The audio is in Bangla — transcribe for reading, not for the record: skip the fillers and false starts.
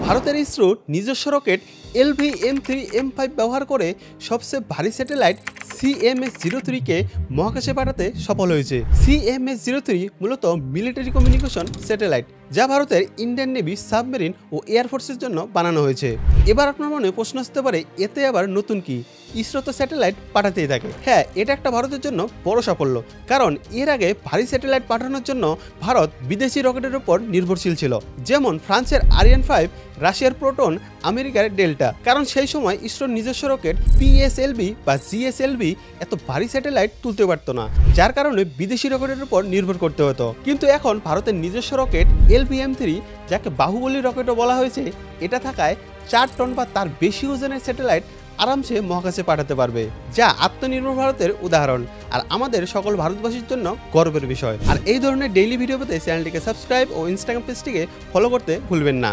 ভারতের ইসরো নিজস্ব রকেট LV-M3M5 ব্যবহার করে সবচেয়ে ভারী স্যাটেলাইট CMS-03কে মহাকাশে পাঠাতে সফল হয়েছে। CMS-03 মূলত মিলিটারি কমিউনিকেশন স্যাটেলাইট, যা ভারতের ইন্ডিয়ান নেভি, সাবমেরিন ও এয়ারফোর্সের জন্য বানানো হয়েছে। এবার আপনার মনে প্রশ্ন আসতে পারে, এতে আবার নতুন কি? ইসরো তো স্যাটেলাইট পাঠাতেই থাকে। হ্যাঁ, এটা একটা ভারতের জন্য বড় সাফল্য, কারণ এর আগে ভারী স্যাটেলাইট পাঠানোর জন্য ভারত বিদেশি রকেটের উপর নির্ভরশীল ছিল, যেমন ফ্রান্সের আরিয়ান 5, রাশিয়ার প্রোটন, আমেরিকার ডেল্টা। কারণ সেই সময় ইসরোর নিজস্ব রকেট PSLV বা GSLV এত ভারী স্যাটেলাইট তুলতে পারত না, যার কারণে বিদেশি রকেটের উপর নির্ভর করতে হতো। কিন্তু এখন ভারতের নিজস্ব রকেট LV-M3, যাকে বাহুবলী রকেটও বলা হয়েছে, এটা থাকায় 4 টন বা তার বেশি ওজনের স্যাটেলাইট আরামসে মহাকাশে পাঠাতে পারবে, যা আত্মনির্ভর ভারতের উদাহরণ আর আমাদের সকল ভারতবাসীর জন্য গর্বের বিষয়। আর এই ধরনের ডেইলি ভিডিও পেতে চ্যানেলটিকে সাবস্ক্রাইব ও ইনস্টাগ্রাম পেজটিকে ফলো করতে ভুলবেন না।